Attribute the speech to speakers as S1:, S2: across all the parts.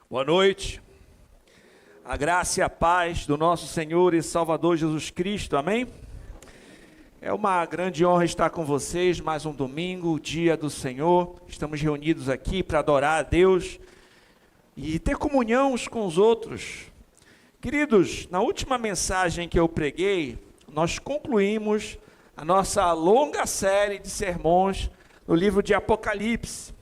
S1: Boa noite, a graça e a paz do nosso Senhor e Salvador Jesus Cristo, amém? É uma grande honra estar com vocês, mais um domingo, dia do Senhor. Estamos reunidos aqui para adorar a Deus e ter comunhão uns com os outros. Queridos, na última mensagem que eu preguei, nós concluímos a nossa longa série de sermões no livro de Apocalipse.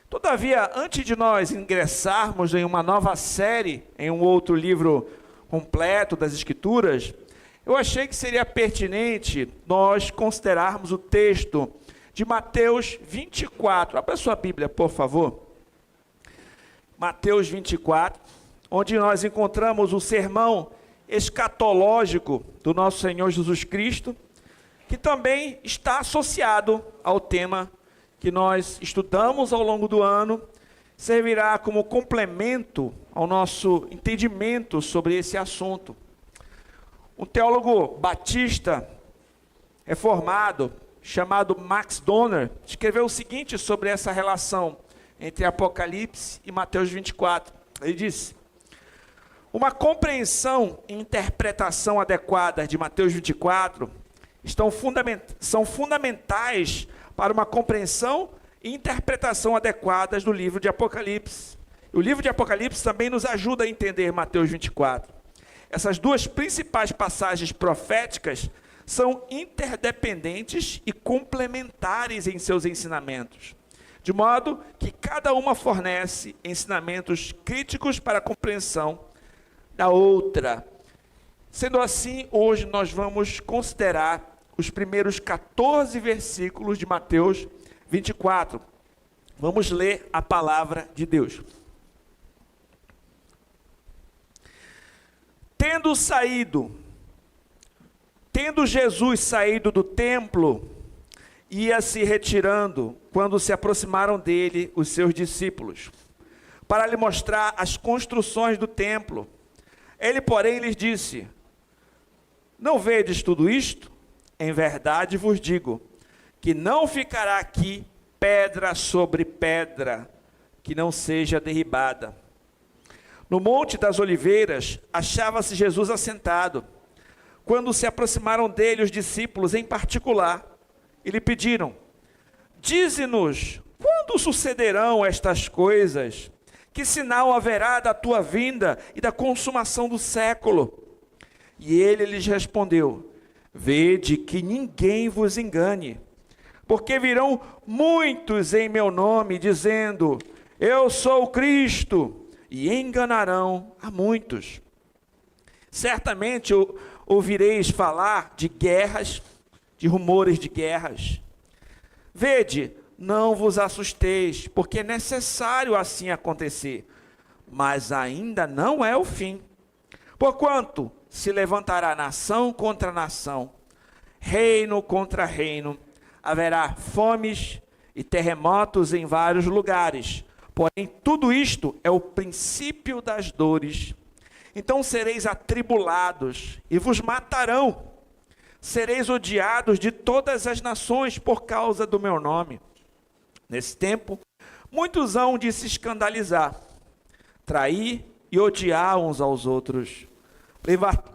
S1: Todavia, antes de nós ingressarmos em uma nova série, em um outro livro completo das Escrituras, eu achei que seria pertinente nós considerarmos o texto de Mateus 24. Abra sua Bíblia, por favor. Mateus 24, onde nós encontramos o sermão escatológico do nosso Senhor Jesus Cristo, que também está associado ao tema que nós estudamos ao longo do ano, servirá como complemento ao nosso entendimento sobre esse assunto. Um teólogo batista reformado, chamado Max Donner, escreveu o seguinte sobre essa relação entre Apocalipse e Mateus 24. Ele disse: uma compreensão e interpretação adequada de Mateus 24 são fundamentais para uma compreensão e interpretação adequadas do livro de Apocalipse. O livro de Apocalipse também nos ajuda a entender Mateus 24. Essas duas principais passagens proféticas são interdependentes e complementares em seus ensinamentos, de modo que cada uma fornece ensinamentos críticos para a compreensão da outra. Sendo assim, hoje nós vamos considerar os primeiros 14 versículos de Mateus 24. Vamos ler a palavra de Deus. Tendo Jesus saído do templo, ia se retirando, quando se aproximaram dele os seus discípulos, para lhe mostrar as construções do templo. Ele, porém, lhes disse: não vedes tudo isto? Em verdade vos digo, que não ficará aqui pedra sobre pedra, que não seja derribada. No Monte das Oliveiras, achava-se Jesus assentado. Quando se aproximaram dele os discípulos em particular, e lhe pediram: dize-nos, quando sucederão estas coisas? Que sinal haverá da tua vinda e da consumação do século? E ele lhes respondeu: vede que ninguém vos engane, porque virão muitos em meu nome, dizendo: eu sou o Cristo, e enganarão a muitos. Certamente ouvireis falar de guerras, de rumores de guerras. Vede, não vos assusteis, porque é necessário assim acontecer, mas ainda não é o fim. Porquanto se levantará nação contra nação, reino contra reino, haverá fomes e terremotos em vários lugares. Porém, tudo isto é o princípio das dores. Então sereis atribulados e vos matarão. Sereis odiados de todas as nações por causa do meu nome. Nesse tempo, muitos hão de se escandalizar, trair e odiar uns aos outros.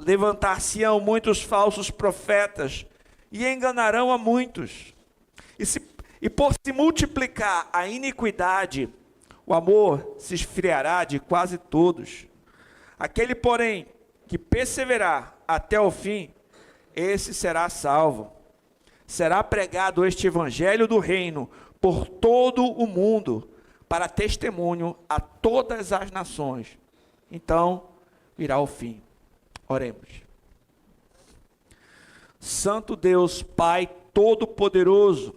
S1: Levantar-se-ão muitos falsos profetas e enganarão a muitos. E por se multiplicar a iniquidade, o amor se esfriará de quase todos. Aquele, porém, que perseverar até o fim, esse será salvo. Será pregado este evangelho do reino por todo o mundo, para testemunho a todas as nações. Então virá o fim. Oremos. Santo Deus, Pai Todo-Poderoso,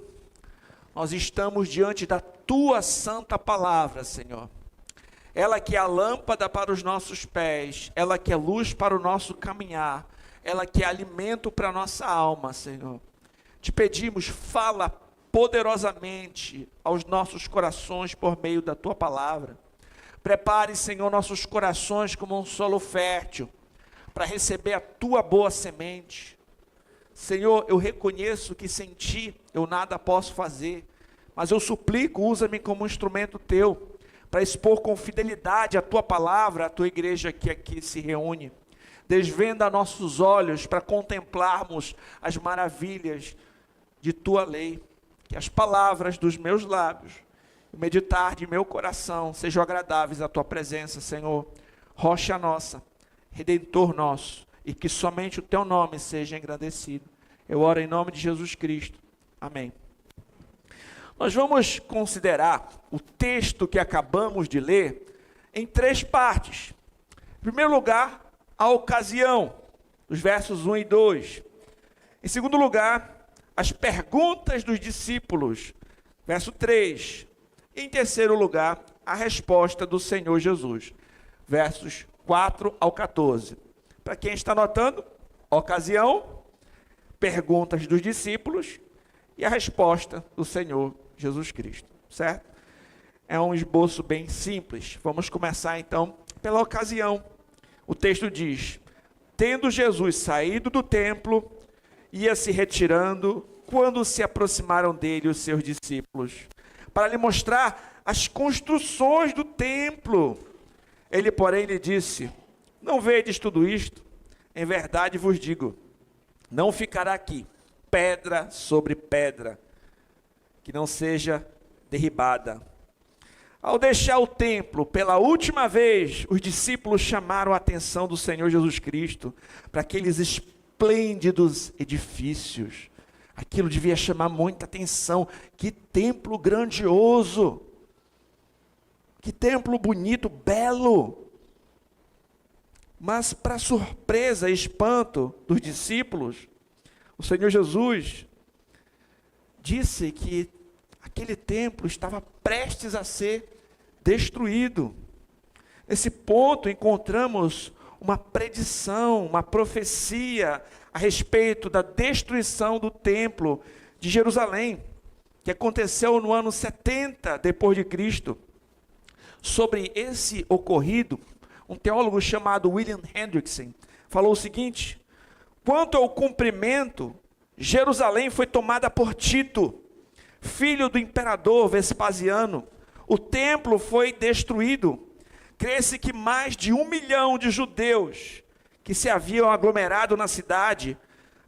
S1: nós estamos diante da Tua santa palavra, Senhor. Ela que é a lâmpada para os nossos pés, ela que é luz para o nosso caminhar, ela que é alimento para a nossa alma, Senhor. Te pedimos, fala poderosamente aos nossos corações por meio da Tua palavra. Prepare, Senhor, nossos corações como um solo fértil, para receber a Tua boa semente. Senhor, eu reconheço que sem Ti eu nada posso fazer, mas eu suplico, usa-me como instrumento Teu, para expor com fidelidade a tua palavra, a tua igreja que aqui se reúne. Desvenda nossos olhos para contemplarmos as maravilhas de tua lei. Que as palavras dos meus lábios, o meditar de meu coração sejam agradáveis à tua presença, Senhor. Rocha nossa, Redentor nosso, e que somente o teu nome seja engrandecido. Eu oro em nome de Jesus Cristo. Amém. Nós vamos considerar o texto que acabamos de ler em 3 partes. Em primeiro lugar, a ocasião, os versos 1 e 2. Em segundo lugar, as perguntas dos discípulos, verso 3. E em terceiro lugar, a resposta do Senhor Jesus, versos 4 ao 14. Para quem está anotando, ocasião, perguntas dos discípulos e a resposta do Senhor Jesus Cristo, certo? É um esboço bem simples. Vamos começar então pela ocasião. O texto diz: tendo Jesus saído do templo, ia se retirando, quando se aproximaram dele os seus discípulos, para lhe mostrar as construções do templo. Ele, porém, lhe disse: não vedes tudo isto? Em verdade vos digo, não ficará aqui pedra sobre pedra, que não seja derribada. Ao deixar o templo pela última vez, os discípulos chamaram a atenção do Senhor Jesus Cristo para aqueles esplêndidos edifícios. Aquilo devia chamar muita atenção. Que templo grandioso! Que templo bonito, belo! Mas, para surpresa e espanto dos discípulos, o Senhor Jesus disse que aquele templo estava prestes a ser destruído. Nesse ponto encontramos uma predição, uma profecia a respeito da destruição do templo de Jerusalém, que aconteceu no ano 70 depois de Cristo. Sobre esse ocorrido, um teólogo chamado William Hendrickson falou o seguinte: quanto ao cumprimento, Jerusalém foi tomada por Tito, filho do imperador Vespasiano. O templo foi destruído. Crê-se que mais de 1 milhão de judeus que se haviam aglomerado na cidade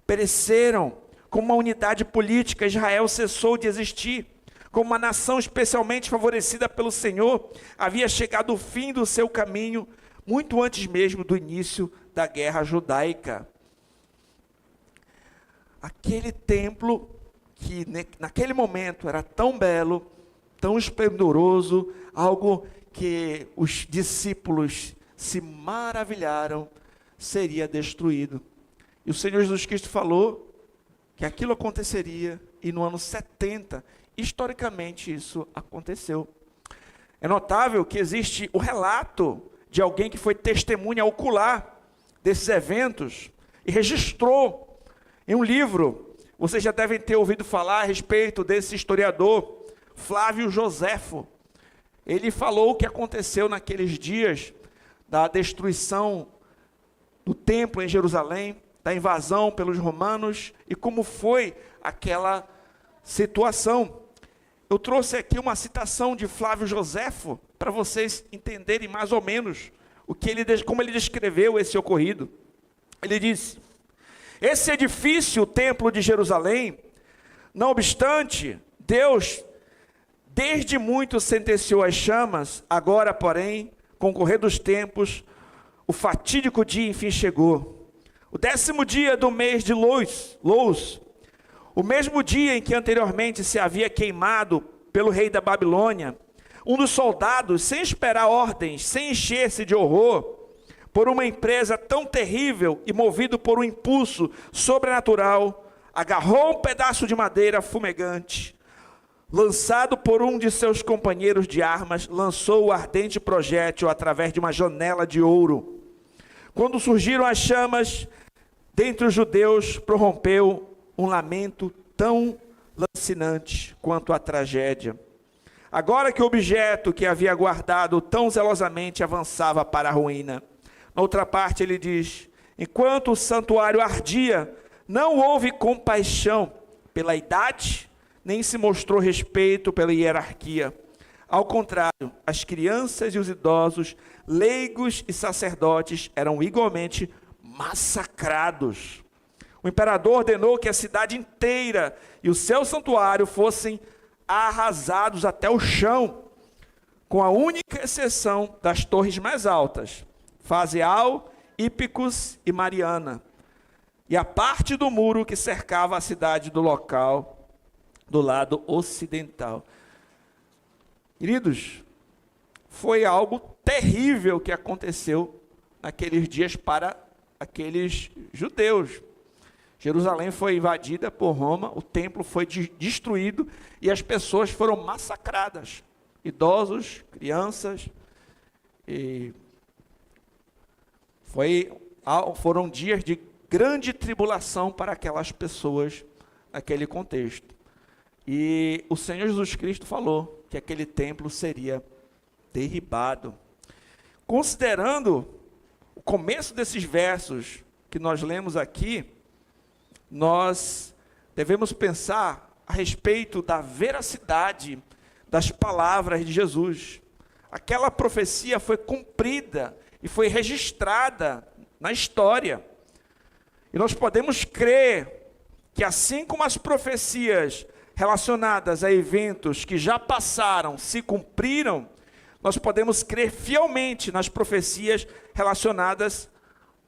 S1: pereceram. Como uma unidade política, Israel cessou de existir. Como uma nação especialmente favorecida pelo Senhor, havia chegado o fim do seu caminho, muito antes mesmo do início da guerra judaica. Aquele templo que naquele momento era tão belo, tão esplendoroso, algo que os discípulos se maravilharam, seria destruído. E o Senhor Jesus Cristo falou que aquilo aconteceria, e no ano 70, historicamente isso aconteceu. É notável que existe o relato de alguém que foi testemunha ocular desses eventos e registrou em um livro. Vocês já devem ter ouvido falar a respeito desse historiador, Flávio Joséfo. Ele falou o que aconteceu naqueles dias da destruição do templo em Jerusalém, da invasão pelos romanos e como foi aquela situação. Eu trouxe aqui uma citação de Flávio Joséfo para vocês entenderem mais ou menos como ele descreveu esse ocorrido. Ele disse: esse edifício, o templo de Jerusalém, não obstante, Deus desde muito sentenciou as chamas, agora, porém, com o correr dos tempos, o fatídico dia enfim chegou. O 10º dia do mês de Lous, o mesmo dia em que anteriormente se havia queimado pelo rei da Babilônia, um dos soldados, sem esperar ordens, sem encher-se de horror, por uma empresa tão terrível e movido por um impulso sobrenatural, agarrou um pedaço de madeira fumegante, lançado por um de seus companheiros de armas, lançou o ardente projétil através de uma janela de ouro. Quando surgiram as chamas, dentre os judeus prorrompeu um lamento tão lancinante quanto a tragédia. Agora que o objeto que havia guardado tão zelosamente avançava para a ruína. Na outra parte ele diz: enquanto o santuário ardia, não houve compaixão pela idade, nem se mostrou respeito pela hierarquia. Ao contrário, as crianças e os idosos, leigos e sacerdotes eram igualmente massacrados. O imperador ordenou que a cidade inteira e o seu santuário fossem arrasados até o chão, com a única exceção das torres mais altas, Faseal, Ípicos e Mariana, e a parte do muro que cercava a cidade do local, do lado ocidental. Queridos, foi algo terrível que aconteceu naqueles dias para aqueles judeus. Jerusalém foi invadida por Roma, o templo foi destruído e as pessoas foram massacradas. Idosos, crianças. E foram dias de grande tribulação para aquelas pessoas naquele contexto. E o Senhor Jesus Cristo falou que aquele templo seria derribado. Considerando o começo desses versos que nós lemos aqui, nós devemos pensar a respeito da veracidade das palavras de Jesus. Aquela profecia foi cumprida e foi registrada na história. E nós podemos crer que assim como as profecias relacionadas a eventos que já passaram se cumpriram, nós podemos crer fielmente nas profecias relacionadas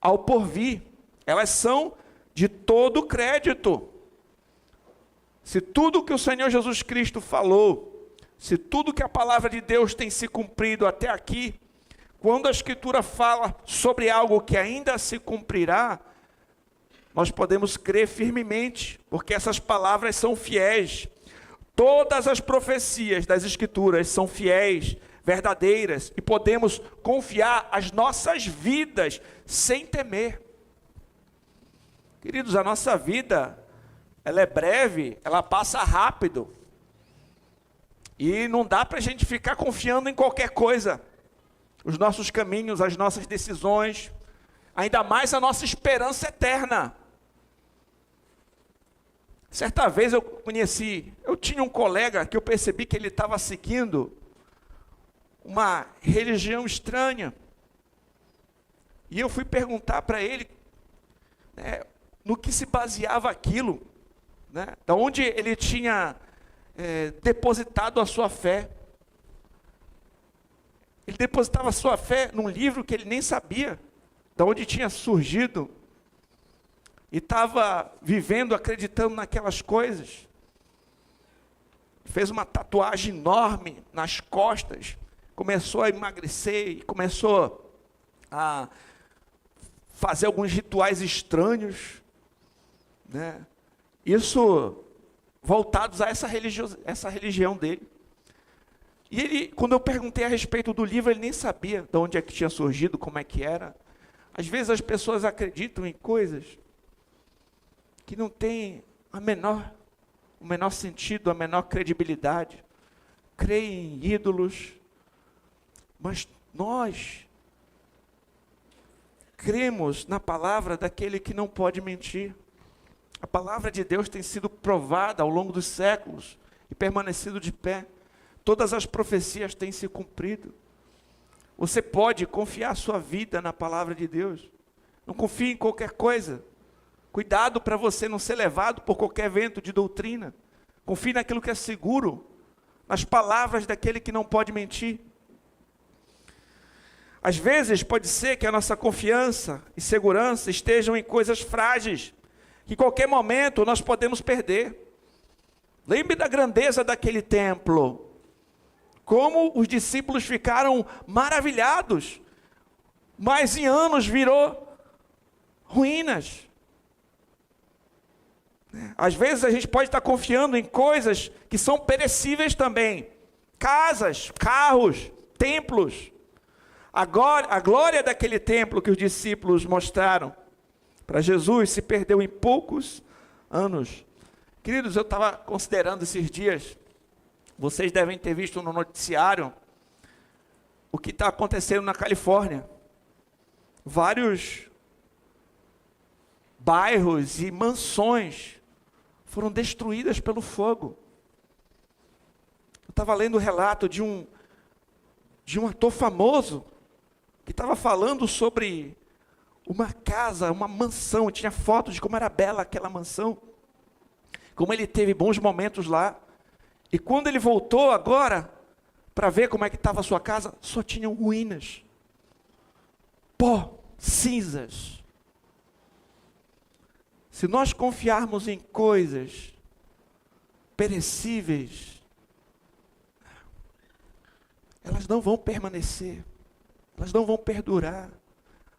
S1: ao porvir. Elas são de todo crédito. Se tudo que o Senhor Jesus Cristo falou, se tudo que a palavra de Deus tem se cumprido até aqui, quando a Escritura fala sobre algo que ainda se cumprirá, nós podemos crer firmemente, porque essas palavras são fiéis. Todas as profecias das Escrituras são fiéis, verdadeiras, e podemos confiar as nossas vidas sem temer. Queridos, a nossa vida, ela é breve, ela passa rápido. E não dá para a gente ficar confiando em qualquer coisa. Os nossos caminhos, as nossas decisões, ainda mais a nossa esperança eterna. Certa vez eu tinha um colega que eu percebi que ele estava seguindo uma religião estranha. E eu fui perguntar para ele, no que se baseava aquilo, da onde ele tinha depositado a sua fé. Ele depositava a sua fé num livro que ele nem sabia de onde tinha surgido, e estava vivendo, acreditando naquelas coisas. Fez uma tatuagem enorme nas costas, começou a emagrecer, começou a fazer alguns rituais estranhos, isso voltados a essa religião dele. E ele, quando eu perguntei a respeito do livro, ele nem sabia de onde é que tinha surgido, como é que era. Às vezes as pessoas acreditam em coisas que não têm o menor sentido, a menor credibilidade. Creem em ídolos, mas nós cremos na palavra daquele que não pode mentir. A palavra de Deus tem sido provada ao longo dos séculos e permanecido de pé. Todas as profecias têm se cumprido. Você pode confiar a sua vida na palavra de Deus. Não confie em qualquer coisa. Cuidado para você não ser levado por qualquer vento de doutrina. Confie naquilo que é seguro, nas palavras daquele que não pode mentir. Às vezes pode ser que a nossa confiança e segurança estejam em coisas frágeis, que em qualquer momento nós podemos perder. Lembre da grandeza daquele templo. Como os discípulos ficaram maravilhados, mas em anos virou ruínas. Às vezes a gente pode estar confiando em coisas que são perecíveis também. Casas, carros, templos. Agora, a glória daquele templo que os discípulos mostraram para Jesus se perdeu em poucos anos. Queridos, eu estava considerando esses dias, vocês devem ter visto no noticiário o que está acontecendo na Califórnia. Vários bairros e mansões foram destruídas pelo fogo. Eu estava lendo o relato de um de um ator famoso que estava falando sobre uma casa, uma mansão. Tinha fotos de como era bela aquela mansão, como ele teve bons momentos lá. E quando ele voltou agora para ver como é que estava a sua casa, só tinham ruínas, pó, cinzas. Se nós confiarmos em coisas perecíveis, elas não vão permanecer, elas não vão perdurar.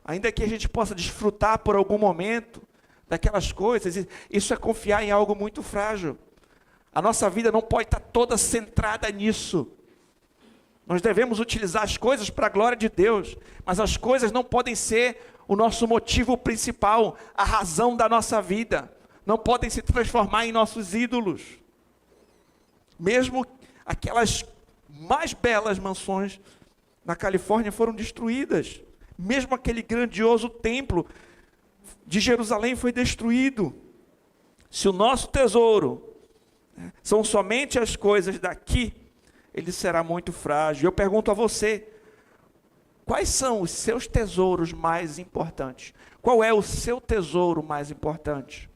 S1: Ainda que a gente possa desfrutar por algum momento daquelas coisas, isso é confiar em algo muito frágil. A nossa vida não pode estar toda centrada nisso. Nós devemos utilizar as coisas para a glória de Deus, mas as coisas não podem ser o nosso motivo principal, a razão da nossa vida. Não podem se transformar em nossos ídolos. Mesmo aquelas mais belas mansões na Califórnia foram destruídas. Mesmo aquele grandioso templo de Jerusalém foi destruído. Se o nosso tesouro são somente as coisas daqui, ele será muito frágil. Eu pergunto a você, quais são os seus tesouros mais importantes? Qual é o seu tesouro mais importante?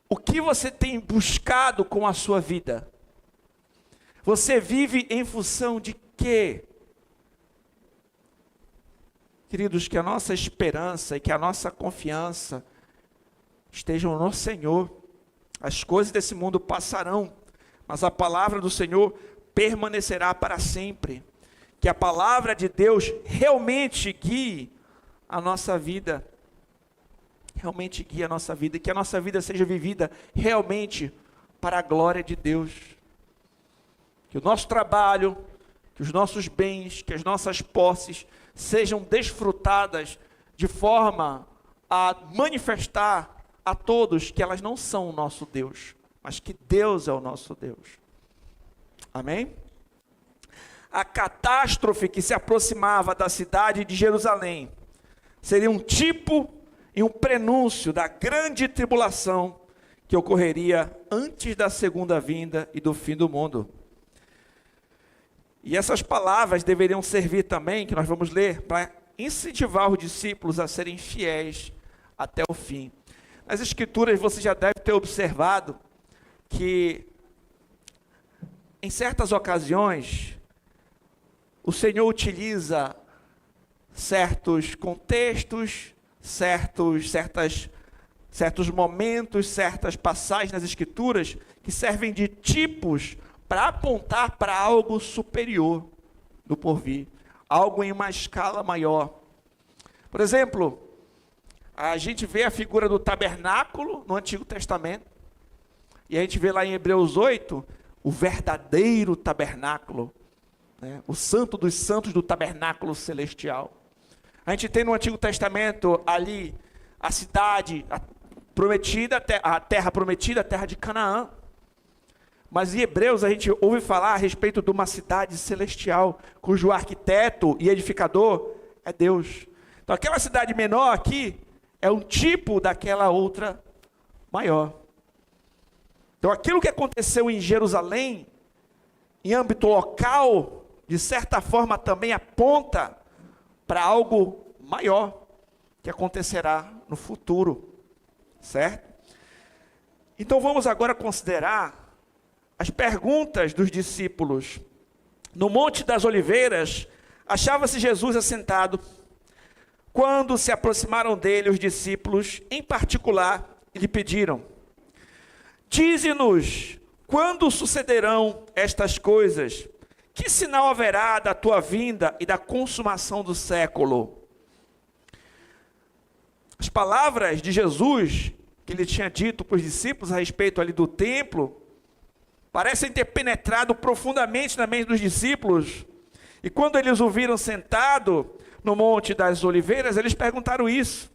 S1: O que você tem buscado com a sua vida? Você vive em função de quê? Queridos, que a nossa esperança e que a nossa confiança estejam no Senhor. As coisas desse mundo passarão, mas a palavra do Senhor permanecerá para sempre. Que a palavra de Deus realmente guie a nossa vida. Realmente guie a nossa vida. E que a nossa vida seja vivida realmente para a glória de Deus. Que o nosso trabalho, que os nossos bens, que as nossas posses sejam desfrutadas de forma a manifestar a todos que elas não são o nosso Deus, mas que Deus é o nosso Deus. Amém? A catástrofe que se aproximava da cidade de Jerusalém seria um tipo e um prenúncio da grande tribulação que ocorreria antes da segunda vinda e do fim do mundo. E essas palavras deveriam servir também, que nós vamos ler, para incentivar os discípulos a serem fiéis até o fim. Nas Escrituras você já deve ter observado que em certas ocasiões o Senhor utiliza certos contextos, certos momentos, certas passagens nas Escrituras que servem de tipos para apontar para algo superior do porvir, algo em uma escala maior. Por exemplo, a gente vê a figura do tabernáculo no Antigo Testamento, e a gente vê lá em Hebreus 8, o verdadeiro tabernáculo, né? O santo dos santos do tabernáculo celestial. A gente tem no Antigo Testamento ali a cidade prometida, a terra prometida, a terra de Canaã. Mas em Hebreus a gente ouve falar a respeito de uma cidade celestial, cujo arquiteto e edificador é Deus. Então aquela cidade menor aqui é um tipo daquela outra maior. Então aquilo que aconteceu em Jerusalém, em âmbito local, de certa forma também aponta para algo maior que acontecerá no futuro, certo? Então vamos agora considerar as perguntas dos discípulos. No Monte das Oliveiras, achava-se Jesus assentado. Quando se aproximaram dele os discípulos, em particular, lhe pediram: dize-nos, quando sucederão estas coisas? Que sinal haverá da tua vinda e da consumação do século? As palavras de Jesus, que ele tinha dito para os discípulos a respeito ali do templo, parecem ter penetrado profundamente na mente dos discípulos. E quando eles o viram sentado no Monte das Oliveiras, eles perguntaram isso: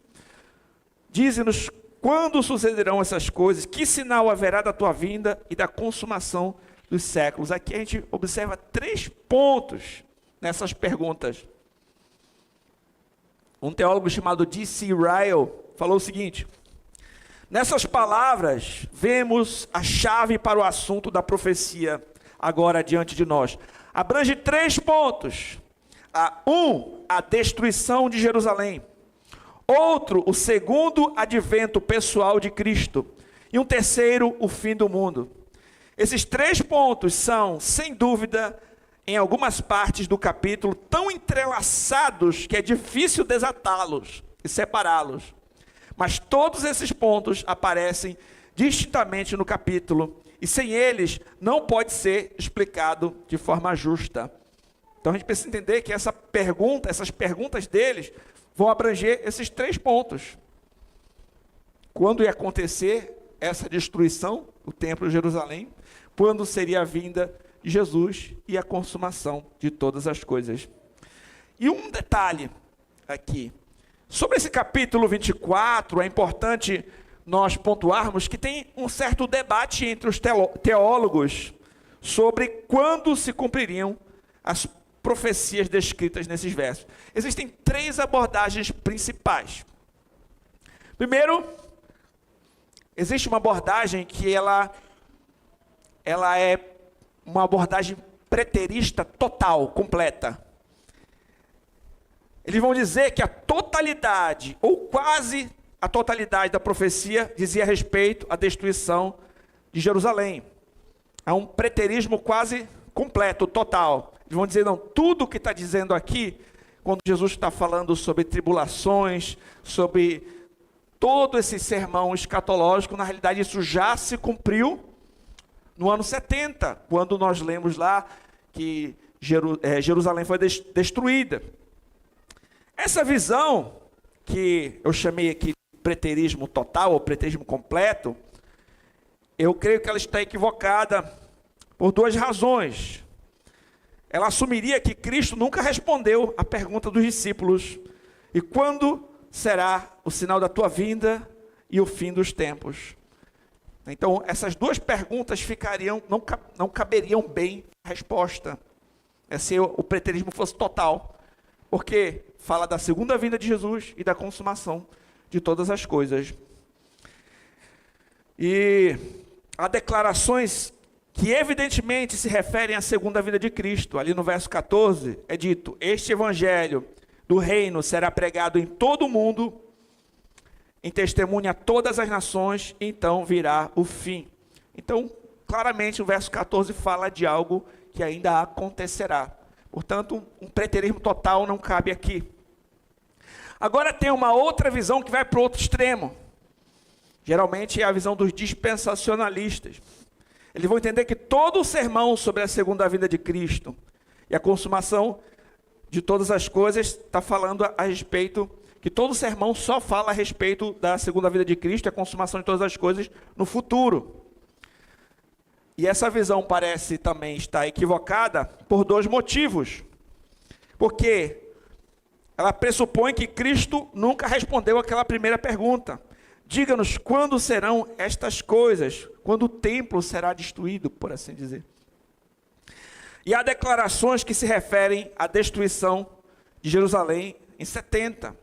S1: dize-nos, quando sucederão essas coisas? Que sinal haverá da tua vinda e da consumação dos séculos? Aqui a gente observa 3 pontos nessas perguntas. Um teólogo chamado D.C. Ryle falou o seguinte: nessas palavras vemos a chave para o assunto da profecia agora diante de nós. abrange 3 pontos. A destruição de Jerusalém. Outro, o segundo advento pessoal de Cristo. E um terceiro, o fim do mundo. Esses 3 pontos são, sem dúvida, em algumas partes do capítulo, tão entrelaçados que é difícil desatá-los e separá-los. Mas todos esses pontos aparecem distintamente no capítulo, e sem eles não pode ser explicado de forma justa. Então a gente precisa entender que essas perguntas deles vão abranger esses 3 pontos. Quando ia acontecer essa destruição, o templo de Jerusalém, quando seria a vinda de Jesus e a consumação de todas as coisas. E um detalhe aqui, sobre esse capítulo 24, é importante nós pontuarmos que tem um certo debate entre os teólogos sobre quando se cumpririam as profecias descritas nesses versos. Existem 3 abordagens principais. Primeiro, existe uma abordagem que ela é uma abordagem preterista total, completa. Eles vão dizer que a totalidade, ou quase a totalidade da profecia, dizia respeito à destruição de Jerusalém. É um preterismo quase completo, total. Eles vão dizer, não, tudo que está dizendo aqui, quando Jesus está falando sobre tribulações, sobre todo esse sermão escatológico, na realidade isso já se cumpriu no ano 70, quando nós lemos lá que Jerusalém foi destruída. Essa visão, que eu chamei aqui de preterismo total, ou preterismo completo, eu creio que ela está equivocada por 2 razões. Ela assumiria que Cristo nunca respondeu à pergunta dos discípulos: e quando será o sinal da tua vinda e o fim dos tempos? Então, essas 2 perguntas não caberiam bem a resposta, se o preterismo fosse total, porque fala da segunda vinda de Jesus e da consumação de todas as coisas. E há declarações que evidentemente se referem à segunda vinda de Cristo. Ali no verso 14 é dito: este evangelho do reino será pregado em todo o mundo, em testemunha a todas as nações, e então virá o fim. Então, claramente o verso 14 fala de algo que ainda acontecerá. Portanto, um preterismo total não cabe aqui. Agora tem uma outra visão que vai para o outro extremo. Geralmente é a visão dos dispensacionalistas. Eles vão entender que todo o sermão sobre a segunda vinda de Cristo e a consumação de todas as coisas está falando a respeito, que todo o sermão só fala a respeito da segunda vinda de Cristo e a consumação de todas as coisas no futuro. E essa visão parece também estar equivocada por 2 motivos. Porque ela pressupõe que Cristo nunca respondeu aquela primeira pergunta: diga-nos quando serão estas coisas, quando o templo será destruído, por assim dizer. E há declarações que se referem à destruição de Jerusalém em 70.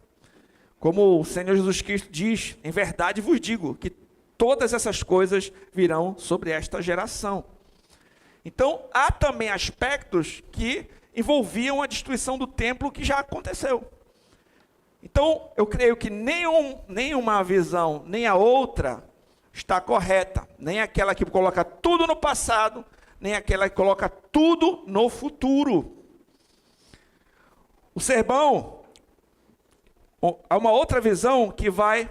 S1: Como o Senhor Jesus Cristo diz: em verdade vos digo que todas essas coisas virão sobre esta geração. Então, há também aspectos que envolviam a destruição do templo que já aconteceu. Então, eu creio que nenhuma visão, nem a outra, está correta. Nem aquela que coloca tudo no passado, nem aquela que coloca tudo no futuro. O sermão, há uma outra visão que vai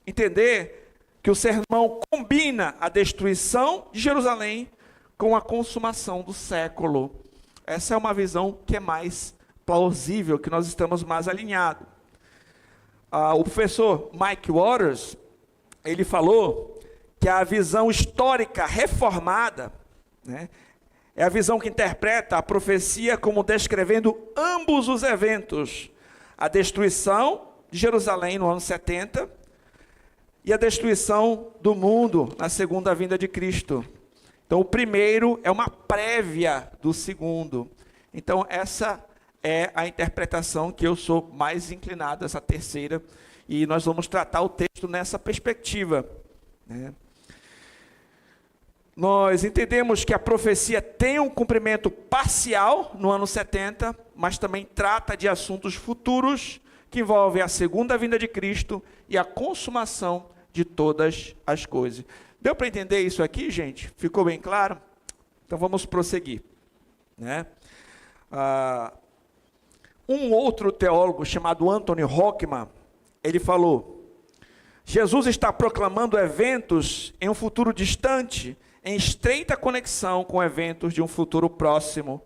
S1: entender que o sermão combina a destruição de Jerusalém com a consumação do século. Essa é uma visão que é mais plausível, que nós estamos mais alinhados. O professor Mike Waters, ele falou que a visão histórica reformada, né, é a visão que interpreta a profecia como descrevendo ambos os eventos: a destruição de Jerusalém no ano 70 e a destruição do mundo na segunda vinda de Cristo. Então, o primeiro é uma prévia do segundo. Então, essa é a interpretação que eu sou mais inclinado, essa terceira, e nós vamos tratar o texto nessa perspectiva, né? Nós entendemos que a profecia tem um cumprimento parcial no ano 70, mas também trata de assuntos futuros que envolvem a segunda vinda de Cristo e a consumação de todas as coisas. Deu para entender isso aqui, gente? Ficou bem claro? Então vamos prosseguir, né? Um outro teólogo chamado Anthony Hockman, ele falou: Jesus está proclamando eventos em um futuro distante, em estreita conexão com eventos de um futuro próximo.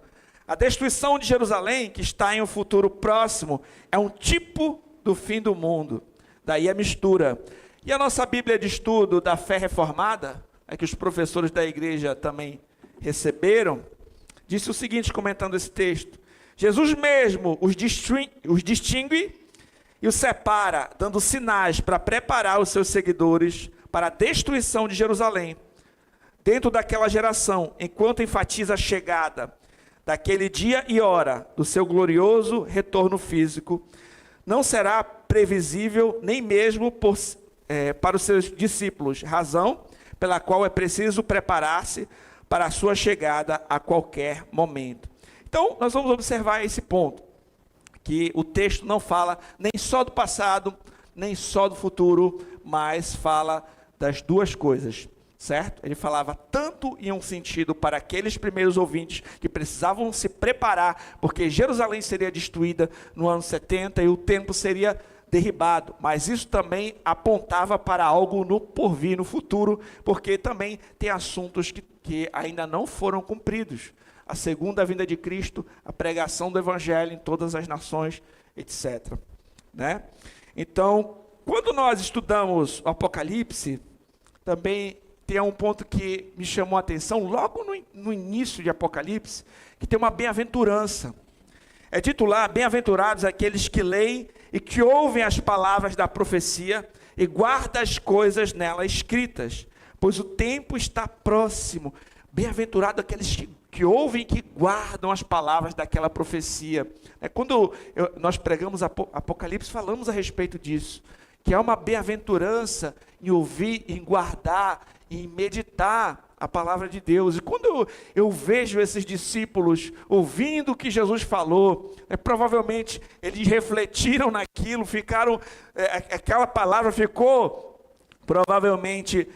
S1: A destruição de Jerusalém, que está em um futuro próximo, é um tipo do fim do mundo. Daí a mistura. E a nossa Bíblia de estudo da fé reformada, que os professores da igreja também receberam, disse o seguinte, comentando esse texto: Jesus mesmo os distingue e os separa, dando sinais para preparar os seus seguidores para a destruição de Jerusalém. Dentro daquela geração, enquanto enfatiza a chegada daquele dia e hora do seu glorioso retorno físico, não será previsível nem mesmo para os seus discípulos, razão pela qual é preciso preparar-se para a sua chegada a qualquer momento. Então, nós vamos observar esse ponto, que o texto não fala nem só do passado, nem só do futuro, mas fala das duas coisas. Certo? Ele falava tanto em um sentido para aqueles primeiros ouvintes que precisavam se preparar, porque Jerusalém seria destruída no ano 70 e o templo seria derribado, mas isso também apontava para algo no porvir, no futuro, porque também tem assuntos que ainda não foram cumpridos. A segunda vinda de Cristo, a pregação do Evangelho em todas as nações, etc. Né? Então, quando nós estudamos o Apocalipse, também tem um ponto que me chamou a atenção, logo no início de Apocalipse, que tem uma bem-aventurança. É dito lá: bem-aventurados aqueles que leem e que ouvem as palavras da profecia e guardam as coisas nela escritas, pois o tempo está próximo. Bem-aventurados aqueles que ouvem e que guardam as palavras daquela profecia. Quando nós pregamos Apocalipse, falamos a respeito disso, que há uma bem-aventurança em ouvir, em guardar, em meditar a palavra de Deus. E quando eu vejo esses discípulos ouvindo o que Jesus falou, provavelmente eles refletiram naquilo, aquela palavra ficou provavelmente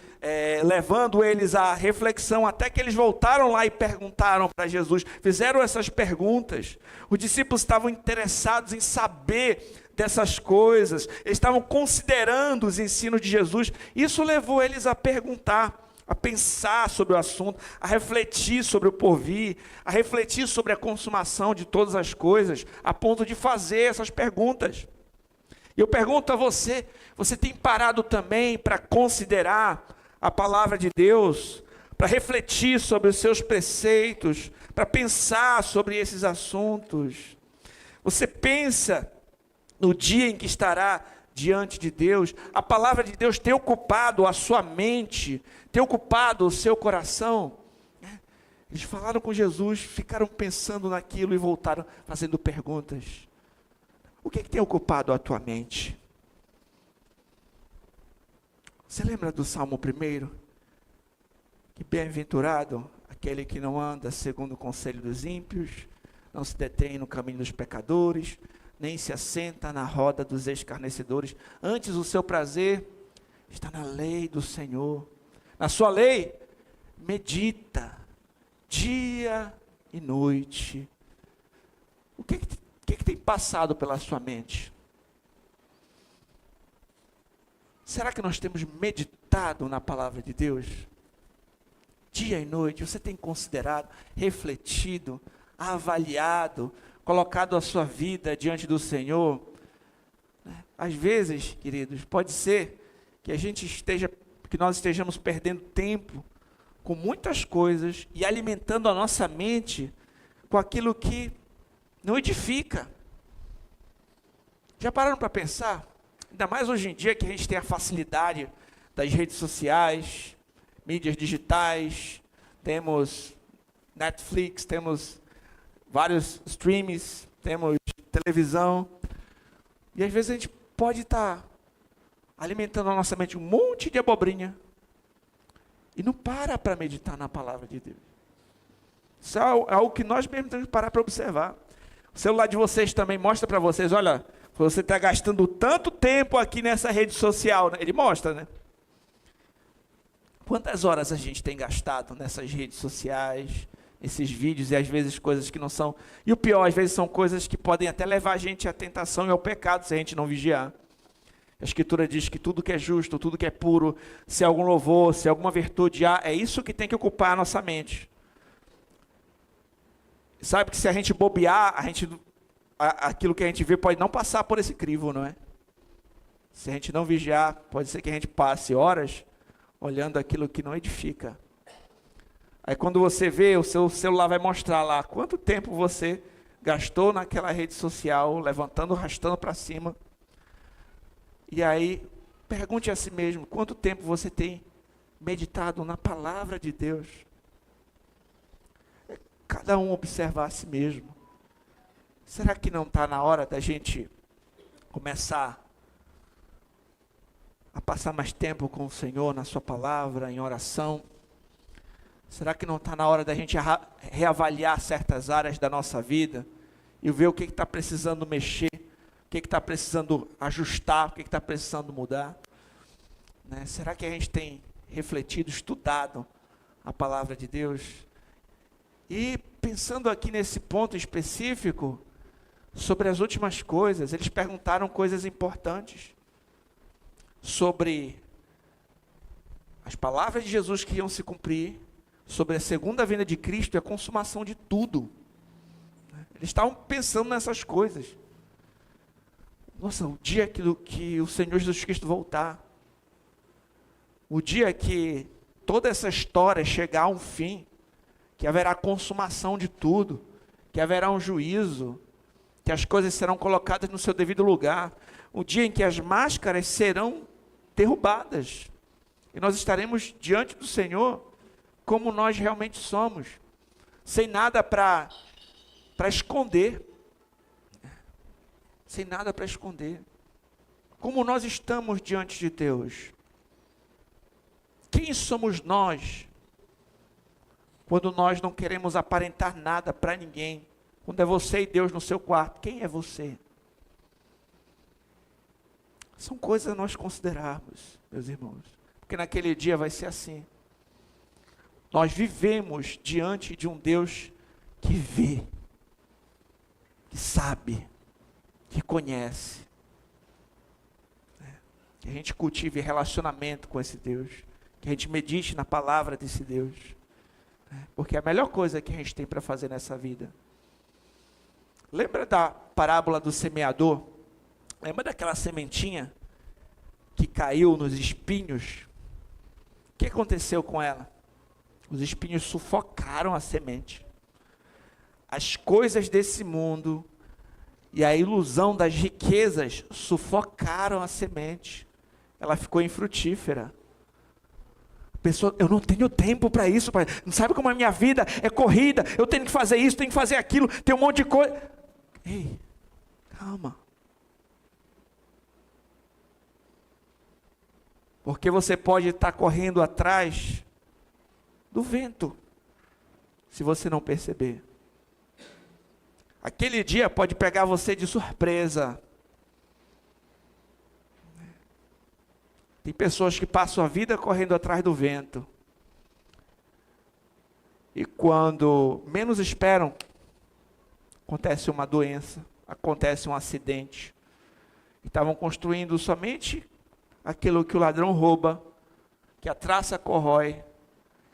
S1: levando eles à reflexão, até que eles voltaram lá e perguntaram para Jesus, fizeram essas perguntas. Os discípulos estavam interessados em saber dessas coisas, eles estavam considerando os ensinos de Jesus. Isso levou eles a perguntar, a pensar sobre o assunto, a refletir sobre o porvir, a refletir sobre a consumação de todas as coisas, a ponto de fazer essas perguntas. E eu pergunto a você, você tem parado também para considerar a palavra de Deus, para refletir sobre os seus preceitos, para pensar sobre esses assuntos? Você pensa no dia em que estará diante de Deus? A palavra de Deus tem ocupado a sua mente, tem ocupado o seu coração? Eles falaram com Jesus, ficaram pensando naquilo e voltaram fazendo perguntas. O que tem ocupado a tua mente? Você lembra do Salmo 1? Que bem-aventurado aquele que não anda segundo o conselho dos ímpios, não se detém no caminho dos pecadores, nem se assenta na roda dos escarnecedores. Antes o seu prazer está na lei do Senhor. Na sua lei, medita, dia e noite. O que tem passado pela sua mente? Será que nós temos meditado na palavra de Deus? Dia e noite, você tem considerado, refletido, avaliado, colocado a sua vida diante do Senhor? Às vezes, queridos, pode ser que nós estejamos perdendo tempo com muitas coisas e alimentando a nossa mente com aquilo que não edifica. Já pararam para pensar? Ainda mais hoje em dia que a gente tem a facilidade das redes sociais, mídias digitais, temos Netflix, temos vários streams, temos televisão, e às vezes a gente pode estar alimentando a nossa mente um monte de abobrinha, E não para meditar na palavra de Deus. Isso é algo que nós mesmos temos que parar para observar. O celular de vocês também mostra para vocês, olha, você está gastando tanto tempo aqui nessa rede social, né? Ele mostra, né? Quantas horas a gente tem gastado nessas redes sociais, esses vídeos e às vezes coisas que não são... E o pior, às vezes são coisas que podem até levar a gente à tentação e ao pecado se a gente não vigiar. A Escritura diz que tudo que é justo, tudo que é puro, se há algum louvor, se há alguma virtude há, é isso que tem que ocupar a nossa mente. Sabe que se a gente bobear, aquilo que a gente vê pode não passar por esse crivo, não é? Se a gente não vigiar, pode ser que a gente passe horas olhando aquilo que não edifica. Aí quando você vê, o seu celular vai mostrar lá quanto tempo você gastou naquela rede social, levantando, arrastando para cima. E aí, pergunte a si mesmo, quanto tempo você tem meditado na palavra de Deus? Cada um observar a si mesmo. Será que não está na hora da gente começar a passar mais tempo com o Senhor na sua palavra, em oração? Será que não está na hora da gente reavaliar certas áreas da nossa vida e ver o que está precisando mexer, o que está precisando ajustar, o que está precisando mudar? Né? Será que a gente tem refletido, estudado a palavra de Deus? E pensando aqui nesse ponto específico, sobre as últimas coisas, eles perguntaram coisas importantes sobre as palavras de Jesus que iam se cumprir, sobre a segunda vinda de Cristo e a consumação de tudo. Eles estavam pensando nessas coisas. Nossa, o dia que o Senhor Jesus Cristo voltar, o dia que toda essa história chegar a um fim, que haverá consumação de tudo, que haverá um juízo, que as coisas serão colocadas no seu devido lugar, o dia em que as máscaras serão derrubadas, e nós estaremos diante do Senhor, como nós realmente somos, sem nada para esconder, sem nada para esconder, como nós estamos diante de Deus. Quem somos nós, quando nós não queremos aparentar nada para ninguém, quando é você e Deus no seu quarto? Quem é você? São coisas a nós considerarmos, meus irmãos, porque naquele dia vai ser assim. Nós vivemos diante de um Deus que vê, que sabe, que conhece. Que a gente cultive relacionamento com esse Deus, que a gente medite na palavra desse Deus, porque é a melhor coisa que a gente tem para fazer nessa vida. Lembra da parábola do semeador? Lembra daquela sementinha que caiu nos espinhos? O que aconteceu com ela? Os espinhos sufocaram a semente. As coisas desse mundo e a ilusão das riquezas sufocaram a semente. Ela ficou infrutífera. A pessoa, eu não tenho tempo para isso, pai. Não sabe como a minha vida é corrida? Eu tenho que fazer isso, tenho que fazer aquilo, tem um monte de coisa. Ei, calma. Porque você pode estar correndo atrás do vento, se você não perceber. Aquele dia pode pegar você de surpresa. Tem pessoas que passam a vida correndo atrás do vento. E quando menos esperam, acontece uma doença, acontece um acidente. Estavam construindo somente aquilo que o ladrão rouba, que a traça corrói,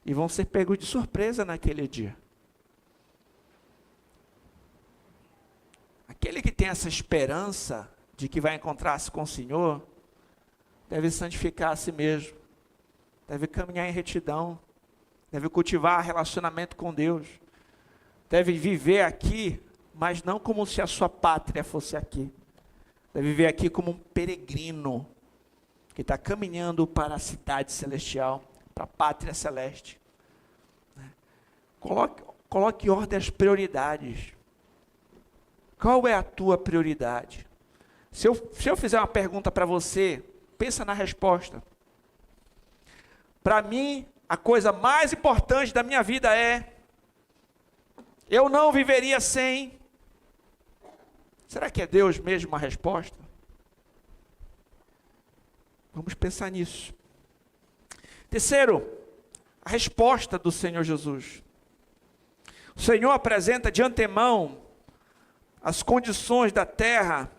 S1: e vão ser pegos de surpresa naquele dia. Aquele que tem essa esperança de que vai encontrar-se com o Senhor, deve santificar a si mesmo, deve caminhar em retidão, deve cultivar relacionamento com Deus, deve viver aqui, mas não como se a sua pátria fosse aqui, deve viver aqui como um peregrino, que está caminhando para a cidade celestial, para a pátria celeste. Coloque em ordem as prioridades. Qual é a tua prioridade? Se eu fizer uma pergunta para você, pensa na resposta. Para mim, a coisa mais importante da minha vida é, eu não viveria sem. Será que é Deus mesmo a resposta? Vamos pensar nisso. Terceiro, a resposta do Senhor Jesus. O Senhor apresenta de antemão as condições da terra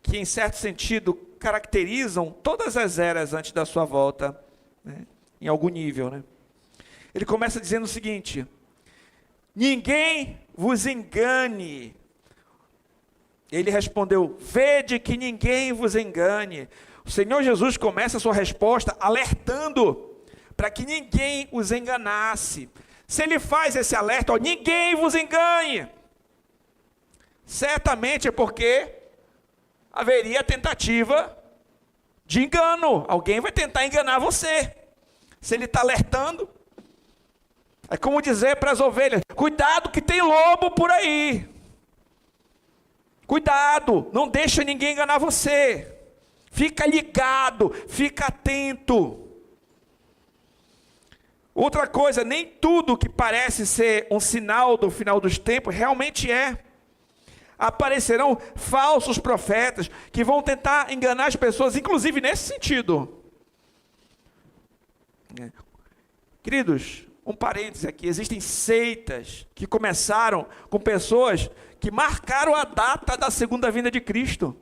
S1: que, em certo sentido, caracterizam todas as eras antes da sua volta, né? Em algum nível, né? Ele começa dizendo o seguinte: ninguém vos engane. Ele respondeu: vede que ninguém vos engane. O Senhor Jesus começa a sua resposta alertando para que ninguém os enganasse. Se ele faz esse alerta, ó, ninguém vos engane, certamente é porque haveria tentativa de engano. Alguém vai tentar enganar você. Se ele está alertando, é como dizer para as ovelhas: cuidado que tem lobo por aí. Cuidado, não deixa ninguém enganar você. Fica ligado, fica atento. Outra coisa, nem tudo que parece ser um sinal do final dos tempos realmente é. Aparecerão falsos profetas que vão tentar enganar as pessoas, inclusive nesse sentido. Queridos, um parêntese aqui: existem seitas que começaram com pessoas que marcaram a data da segunda vinda de Cristo.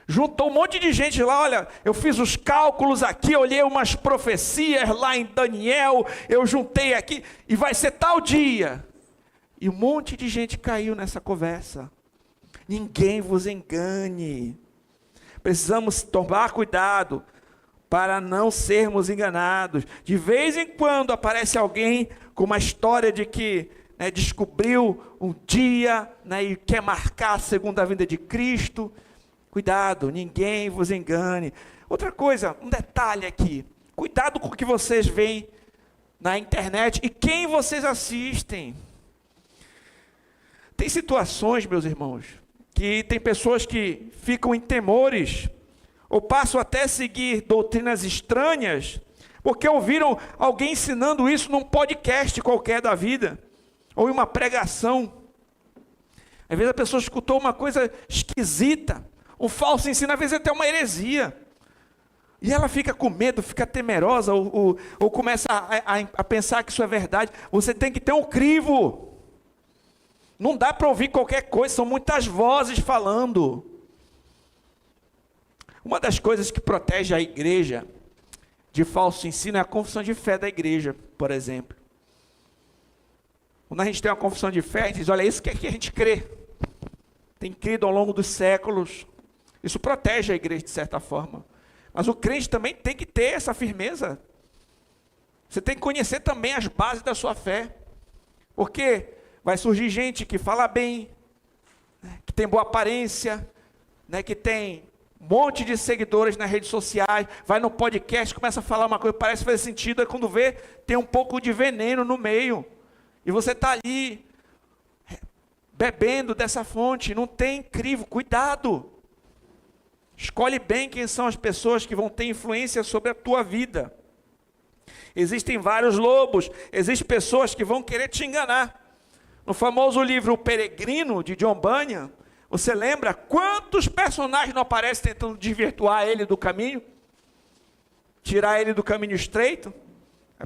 S1: Juntou um monte de gente lá, olha, eu fiz os cálculos aqui, olhei umas profecias lá em Daniel, eu juntei aqui, e vai ser tal dia. E um monte de gente caiu nessa conversa. Ninguém vos engane. Precisamos tomar cuidado para não sermos enganados. De vez em quando aparece alguém com uma história de que descobriu um dia, e quer marcar a segunda vinda de Cristo. Cuidado, ninguém vos engane. Outra coisa, um detalhe aqui: cuidado com o que vocês veem na internet e quem vocês assistem. Tem situações, meus irmãos, que tem pessoas que ficam em temores, ou passam até a seguir doutrinas estranhas, porque ouviram alguém ensinando isso num podcast qualquer da vida, ou em uma pregação. Às vezes a pessoa escutou uma coisa esquisita, um falso ensino, às vezes até uma heresia, e ela fica com medo, fica temerosa, ou começa a pensar que isso é verdade. Você tem que ter um crivo. Não dá para ouvir qualquer coisa, são muitas vozes falando. Uma das coisas que protege a igreja de falso ensino é a confissão de fé da igreja, por exemplo. Quando a gente tem uma confissão de fé, a gente diz: olha, isso que a gente crê. Tem crido ao longo dos séculos. Isso protege a igreja de certa forma. Mas o crente também tem que ter essa firmeza. Você tem que conhecer também as bases da sua fé. Porque vai surgir gente que fala bem, que tem boa aparência, que tem um monte de seguidores nas redes sociais, vai no podcast, começa a falar uma coisa, parece fazer sentido, aí quando vê, tem um pouco de veneno no meio. E você está ali, bebendo dessa fonte, não tem crivo. Cuidado. Escolhe bem quem são as pessoas que vão ter influência sobre a tua vida. Existem vários lobos, existem pessoas que vão querer te enganar. No famoso livro O Peregrino, de John Bunyan, você lembra quantos personagens não aparecem tentando desvirtuar ele do caminho? Tirar ele do caminho estreito?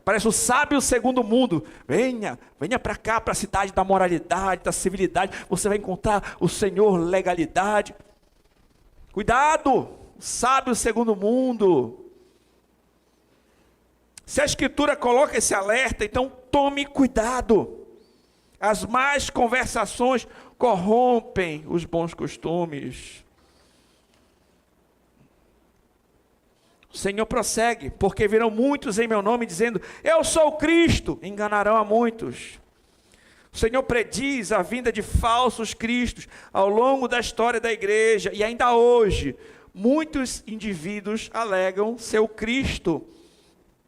S1: Parece o sábio segundo mundo: venha para cá, para a cidade da moralidade, da civilidade, você vai encontrar o Senhor legalidade. Cuidado, o sábio segundo mundo. Se a Escritura coloca esse alerta, então tome cuidado. As más conversações corrompem os bons costumes. O Senhor prossegue: porque virão muitos em meu nome dizendo: eu sou o Cristo, enganarão a muitos. O Senhor prediz a vinda de falsos cristos ao longo da história da igreja, e ainda hoje, muitos indivíduos alegam ser o Cristo,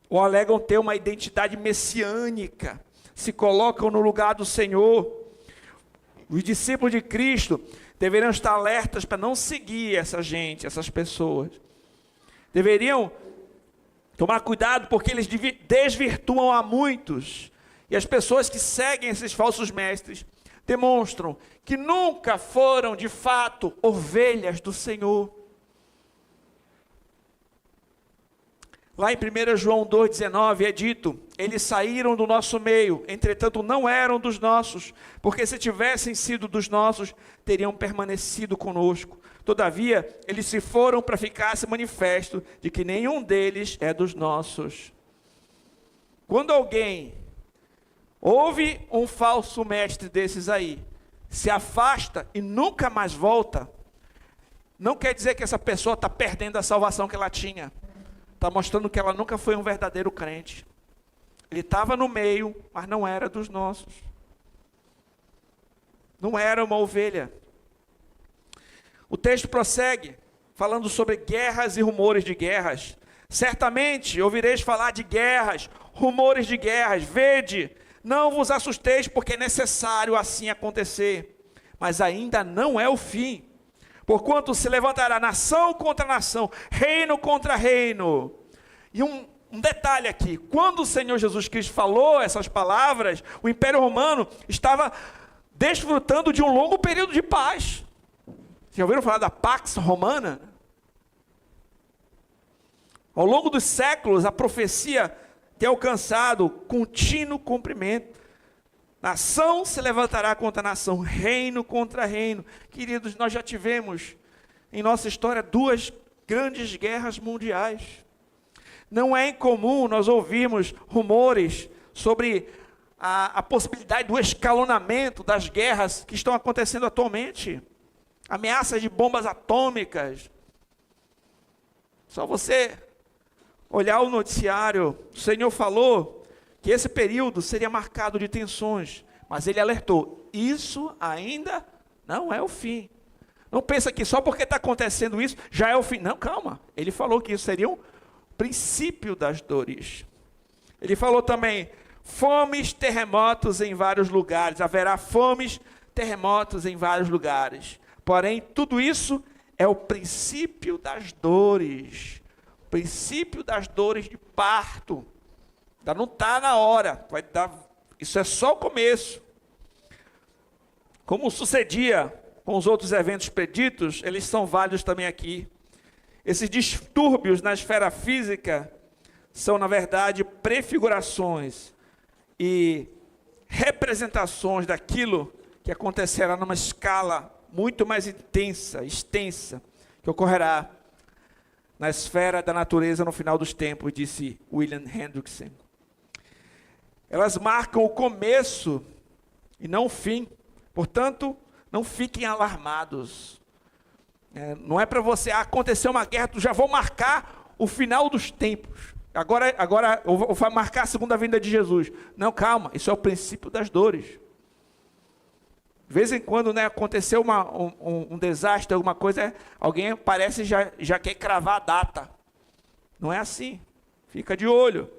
S1: ou alegam ter uma identidade messiânica, se colocam no lugar do Senhor. Os discípulos de Cristo deveriam estar alertas para não seguir essa gente, essas pessoas. Deveriam Tomar cuidado porque eles desvirtuam a muitos. E as pessoas que seguem esses falsos mestres demonstram que nunca foram de fato ovelhas do Senhor. Lá em 1 João 2,19 é dito: eles saíram do nosso meio, entretanto não eram dos nossos, porque se tivessem sido dos nossos, teriam permanecido conosco. Todavia, eles se foram para ficar-se manifesto de que nenhum deles é dos nossos. Quando alguém ouve um falso mestre desses aí, se afasta e nunca mais volta, não quer dizer que essa pessoa está perdendo a salvação que ela tinha. Está mostrando que ela nunca foi um verdadeiro crente. Ele estava no meio, mas não era dos nossos. Não era uma ovelha. O texto prossegue, falando sobre guerras e rumores de guerras. Certamente ouvireis falar de guerras, rumores de guerras. Vede, não vos assusteis, porque é necessário assim acontecer. Mas ainda não é o fim. Porquanto se levantará nação contra nação, reino contra reino. E um detalhe aqui, quando o Senhor Jesus Cristo falou essas palavras, o Império Romano estava desfrutando de um longo período de paz. Vocês já ouviram falar da Pax Romana? Ao longo dos séculos, a profecia tem alcançado contínuo cumprimento. Nação se levantará contra nação, reino contra reino. Queridos, nós já tivemos em nossa história 2 grandes guerras mundiais. Não é incomum nós ouvirmos rumores sobre a possibilidade do escalonamento das guerras que estão acontecendo atualmente. Ameaças de bombas atômicas. Só você olhar o noticiário, o Senhor falou que esse período seria marcado de tensões, mas Ele alertou, isso ainda não é o fim. Não pensa que só porque está acontecendo isso, já é o fim. Não, calma. Ele falou que isso seria um princípio das dores. Ele falou também, fomes, terremotos em vários lugares. Haverá fomes, terremotos em vários lugares. Porém, tudo isso é o princípio das dores. O princípio das dores de parto. Ainda não está na hora. Isso é só o começo. Como sucedia com os outros eventos preditos, eles são válidos também aqui. Esses distúrbios na esfera física são, na verdade, prefigurações e representações daquilo que acontecerá numa escala muito mais intensa, extensa, que ocorrerá na esfera da natureza no final dos tempos, disse William Hendrickson. Elas marcam o começo e não o fim. Portanto, não fiquem alarmados. Não é para você, acontecer uma guerra, tu já vou marcar o final dos tempos. Agora eu vou marcar a segunda vinda de Jesus. Não, calma, isso é o princípio das dores. De vez em quando, aconteceu um desastre, alguma coisa, alguém parece já quer cravar a data. Não é assim. Fica de olho.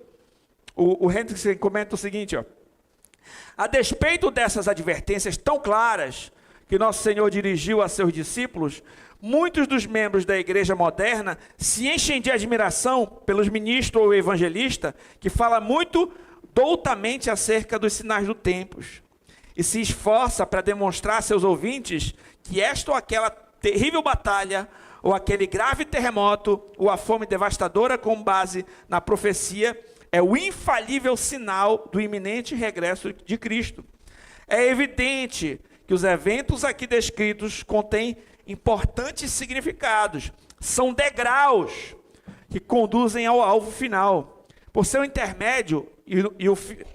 S1: O Hendrickson comenta o seguinte, a despeito dessas advertências tão claras que nosso Senhor dirigiu a seus discípulos, muitos dos membros da igreja moderna se enchem de admiração pelos ministros ou evangelista que fala muito doutamente acerca dos sinais do tempos e se esforça para demonstrar a seus ouvintes que esta ou aquela terrível batalha ou aquele grave terremoto ou a fome devastadora com base na profecia é o infalível sinal do iminente regresso de Cristo. É evidente que os eventos aqui descritos contêm importantes significados, são degraus que conduzem ao alvo final. Por seu intermédio,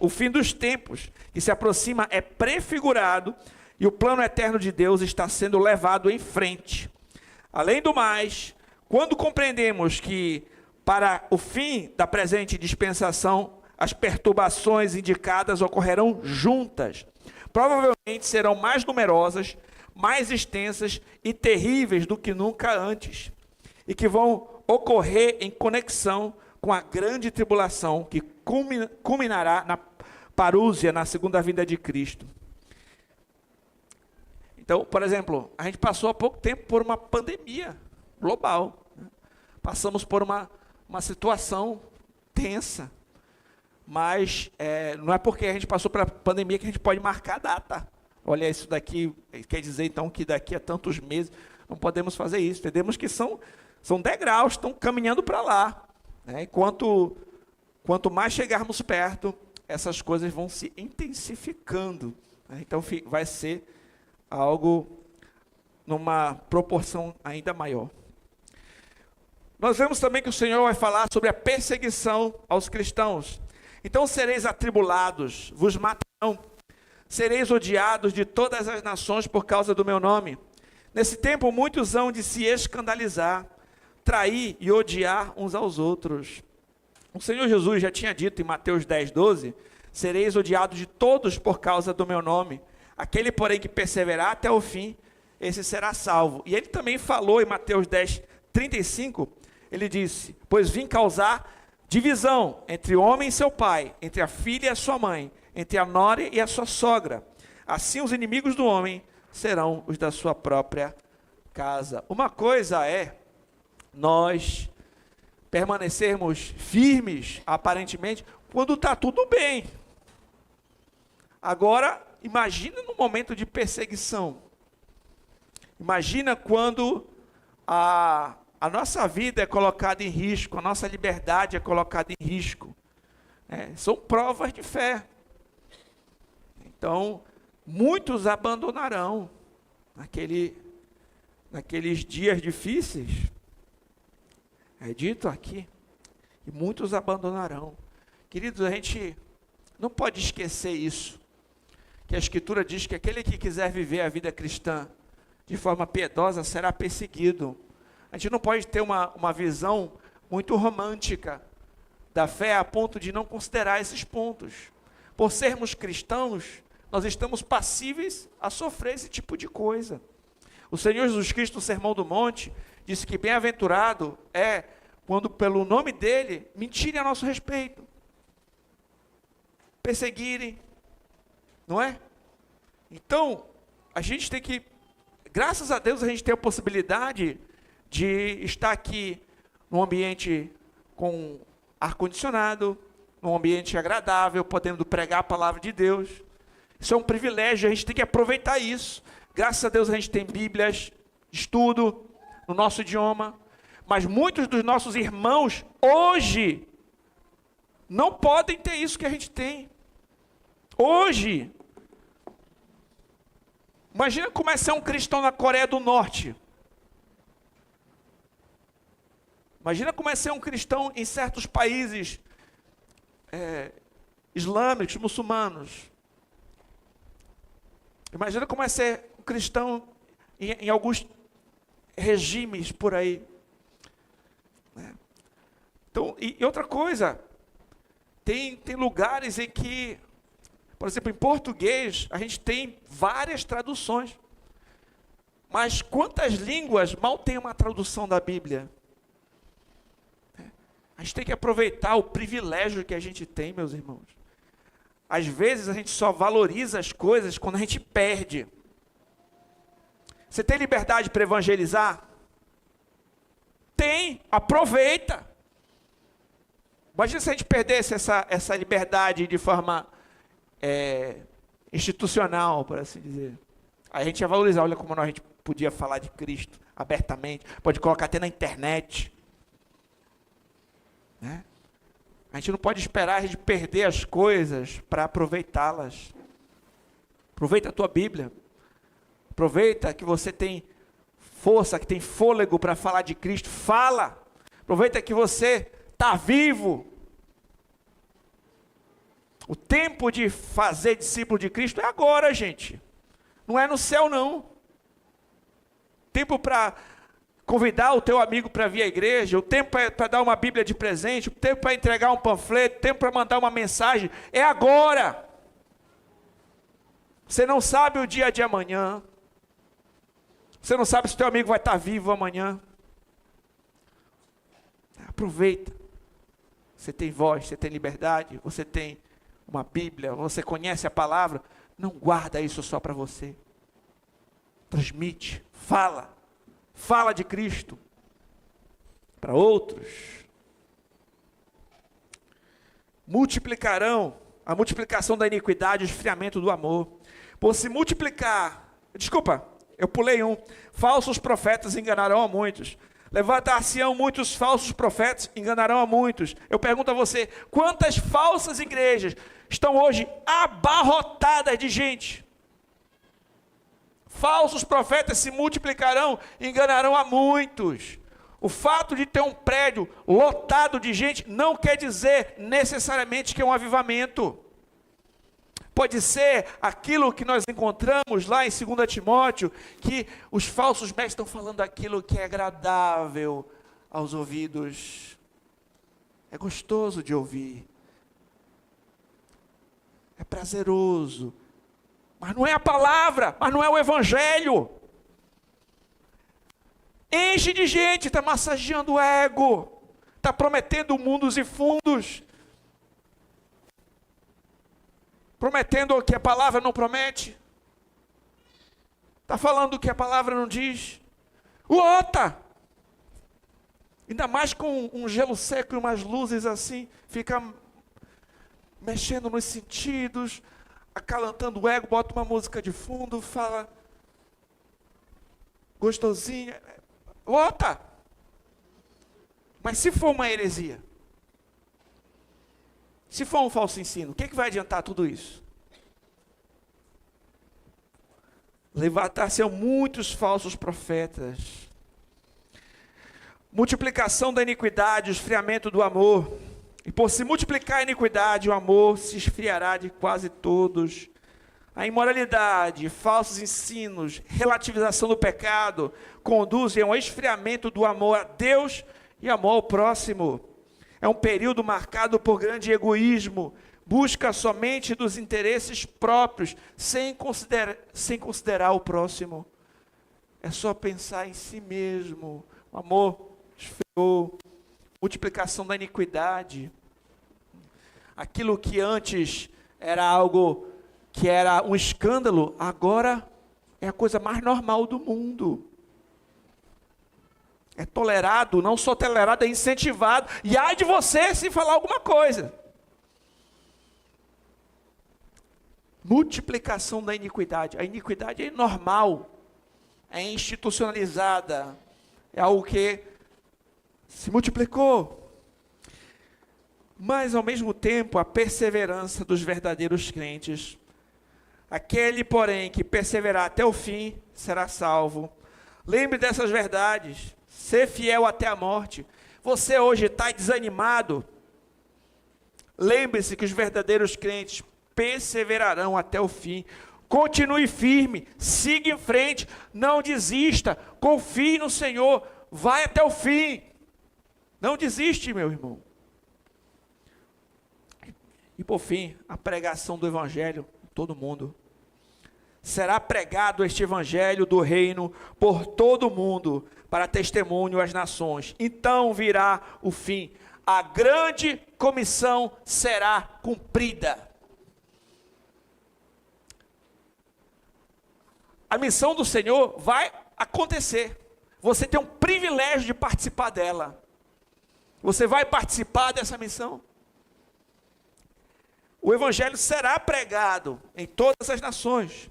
S1: o fim dos tempos que se aproxima é prefigurado e o plano eterno de Deus está sendo levado em frente. Além do mais, quando compreendemos que para o fim da presente dispensação, as perturbações indicadas ocorrerão juntas. Provavelmente serão mais numerosas, mais extensas e terríveis do que nunca antes. E que vão ocorrer em conexão com a grande tribulação que culminará na parúzia, na segunda vinda de Cristo. Então, por exemplo, a gente passou há pouco tempo por uma pandemia global. Passamos por uma situação tensa. Mas não é porque a gente passou pela pandemia que a gente pode marcar a data. Olha, isso daqui, quer dizer então que daqui a tantos meses não podemos fazer isso. Entendemos que são degraus, estão caminhando para lá. Né? E quanto mais chegarmos perto, essas coisas vão se intensificando. Né? Então vai ser algo numa proporção ainda maior. Nós vemos também que o Senhor vai falar sobre a perseguição aos cristãos. Então sereis atribulados, vos matarão, sereis odiados de todas as nações por causa do meu nome. Nesse tempo muitos hão de se escandalizar, trair e odiar uns aos outros. O Senhor Jesus já tinha dito em Mateus 10:12, sereis odiados de todos por causa do meu nome. Aquele, porém, que perseverar até o fim, esse será salvo. E ele também falou em Mateus 10:35, ele disse, pois vim causar divisão entre o homem e seu pai, entre a filha e a sua mãe, entre a nora e a sua sogra. Assim os inimigos do homem serão os da sua própria casa. Uma coisa é nós permanecermos firmes, aparentemente, quando está tudo bem. Agora, imagina no momento de perseguição. Imagina quando a nossa vida é colocada em risco, a nossa liberdade é colocada em risco. São provas de fé. Então, muitos abandonarão naqueles dias difíceis. É dito aqui, e muitos abandonarão. Queridos, a gente não pode esquecer isso, que a Escritura diz que aquele que quiser viver a vida cristã de forma piedosa será perseguido. A gente não pode ter uma visão muito romântica da fé a ponto de não considerar esses pontos. Por sermos cristãos, nós estamos passíveis a sofrer esse tipo de coisa. O Senhor Jesus Cristo, no Sermão do Monte, disse que bem-aventurado é quando pelo nome dele mentirem a nosso respeito, perseguirem, não é? Então, a gente tem que, graças a Deus, a gente tem a possibilidade de estar aqui num ambiente com ar-condicionado, num ambiente agradável, podendo pregar a palavra de Deus. Isso é um privilégio, a gente tem que aproveitar isso. Graças a Deus a gente tem Bíblias, estudo no nosso idioma, mas muitos dos nossos irmãos hoje não podem ter isso que a gente tem. Hoje, imagina como é ser um cristão na Coreia do Norte. Imagina como é ser um cristão em certos países islâmicos, muçulmanos. Imagina como é ser um cristão em alguns regimes por aí. Então, e outra coisa, tem lugares em que, por exemplo, em português, a gente tem várias traduções. Mas quantas línguas mal tem uma tradução da Bíblia? A gente tem que aproveitar o privilégio que a gente tem, meus irmãos. Às vezes a gente só valoriza as coisas quando a gente perde. Você tem liberdade para evangelizar? Tem, aproveita. Imagina se a gente perdesse essa liberdade de forma institucional, por assim dizer. Aí a gente ia valorizar, olha como a gente podia falar de Cristo abertamente, pode colocar até na internet. Né? A gente não pode esperar a gente perder as coisas para aproveitá-las. Aproveita a tua Bíblia. Aproveita que você tem força, que tem fôlego para falar de Cristo. Fala. Aproveita que você está vivo. O tempo de fazer discípulo de Cristo é agora, gente. Não é no céu, não. Tempo para convidar o teu amigo para vir à igreja, o tempo para dar uma Bíblia de presente, o tempo para entregar um panfleto, o tempo para mandar uma mensagem, é agora. Você não sabe o dia de amanhã. Você não sabe se o teu amigo vai estar vivo amanhã. Aproveita. Você tem voz, você tem liberdade, você tem uma Bíblia, você conhece a palavra. Não guarda isso só para você. Transmite, fala. Fala de Cristo para outros. multiplicarão a multiplicação da iniquidade e o esfriamento do amor. Por se multiplicar, eu pulei falsos profetas enganarão a muitos. Levantar-se-ão muitos falsos profetas, enganarão a muitos. Eu pergunto a você, quantas falsas igrejas estão hoje abarrotadas de gente? Falsos profetas se multiplicarão, enganarão a muitos. O fato de ter um prédio lotado de gente não quer dizer necessariamente que é um avivamento. Pode ser aquilo que nós encontramos lá em 2 Timóteo, que os falsos mestres estão falando aquilo que é agradável aos ouvidos. É gostoso de ouvir. É prazeroso. Mas não é a palavra, mas não é o evangelho. Enche de gente, está massageando o ego, está prometendo mundos e fundos. Prometendo o que a palavra não promete. Está falando o que a palavra não diz. Lota! Ainda mais com um gelo seco e umas luzes assim. Fica mexendo nos sentidos. Acalantando o ego. Bota uma música de fundo. Fala gostosinha. Lota! Mas se for uma heresia? Se for um falso ensino, o que vai adiantar tudo isso? Levantar-se-ão muitos falsos profetas. Multiplicação da iniquidade, o esfriamento do amor. E por se multiplicar a iniquidade, o amor se esfriará de quase todos. A imoralidade, falsos ensinos, relativização do pecado, conduzem ao esfriamento do amor a Deus e amor ao próximo. É um período marcado por grande egoísmo, busca somente dos interesses próprios, sem considerar o próximo. É só pensar em si mesmo. O amor esfriou, multiplicação da iniquidade. Aquilo que antes era algo que era um escândalo, agora é a coisa mais normal do mundo. É tolerado, não só tolerado, é incentivado. E ai de você se falar alguma coisa. Multiplicação da iniquidade. A iniquidade é normal, é institucionalizada, é algo que se multiplicou. Mas ao mesmo tempo, a perseverança dos verdadeiros crentes. Aquele, porém, que perseverar até o fim, será salvo. Lembre dessas verdades. Ser fiel até a morte. Você hoje está desanimado? Lembre-se que os verdadeiros crentes perseverarão até o fim. Continue firme, siga em frente, não desista, confie no Senhor, vai até o fim. Não desiste, meu irmão. E por fim, a pregação do evangelho em todo mundo. Será pregado este evangelho do reino por todo mundo, para testemunho às nações. Então virá o fim. A grande comissão será cumprida. A missão do Senhor vai acontecer. Você tem um privilégio de participar dela. Você vai participar dessa missão? O evangelho será pregado em todas as nações.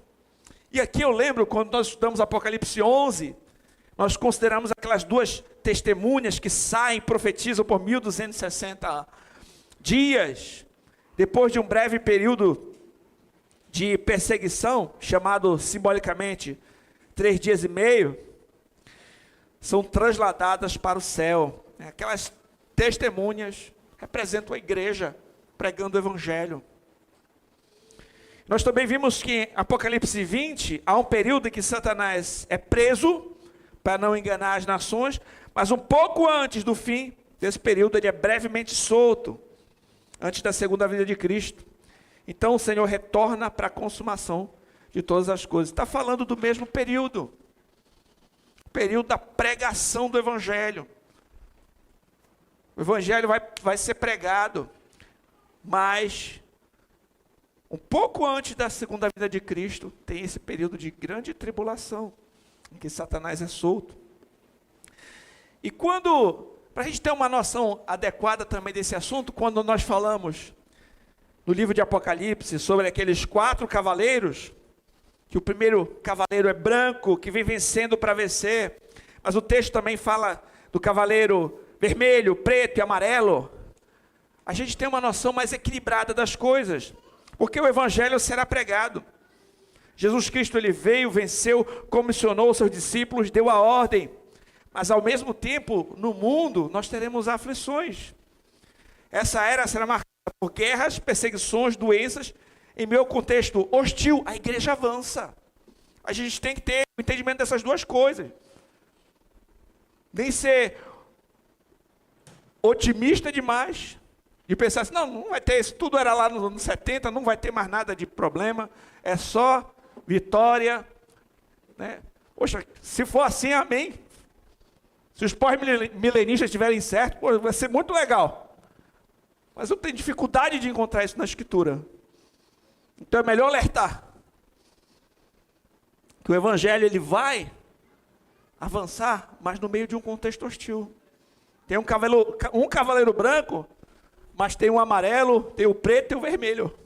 S1: E aqui eu lembro, quando nós estudamos Apocalipse 11, nós consideramos aquelas duas testemunhas que saem e profetizam por 1260 dias, depois de um breve período de perseguição, chamado simbolicamente 3 dias e meio, são transladadas para o céu. Aquelas testemunhas representam a igreja pregando o evangelho. Nós também vimos que em Apocalipse 20, há um período em que Satanás é preso, para não enganar as nações, mas um pouco antes do fim desse período, ele é brevemente solto, antes da segunda vinda de Cristo. Então o Senhor retorna para a consumação de todas as coisas. Está falando do mesmo período da pregação do evangelho. O evangelho vai ser pregado, mas um pouco antes da segunda vinda de Cristo, tem esse período de grande tribulação, em que Satanás é solto. E para a gente ter uma noção adequada também desse assunto, quando nós falamos no livro de Apocalipse, sobre aqueles 4 cavaleiros, que o primeiro cavaleiro é branco, que vem vencendo para vencer, mas o texto também fala do cavaleiro vermelho, preto e amarelo. A gente tem uma noção mais equilibrada das coisas, porque o evangelho será pregado. Jesus Cristo, ele veio, venceu, comissionou os seus discípulos, deu a ordem, mas ao mesmo tempo, no mundo, nós teremos aflições. Essa era será marcada por guerras, perseguições, doenças. Em meu contexto hostil, a igreja avança. A gente tem que ter o entendimento dessas duas coisas. Nem ser otimista demais, de pensar assim, não vai ter isso, tudo era lá nos anos 70, não vai ter mais nada de problema, é só vitória, né? Poxa, se for assim, amém. Se os pós-milenistas estiverem certos, vai ser muito legal. Mas eu tenho dificuldade de encontrar isso na Escritura. Então é melhor alertar que o evangelho ele vai avançar, mas no meio de um contexto hostil. Tem um cavaleiro branco, mas tem um amarelo, tem o preto e o vermelho,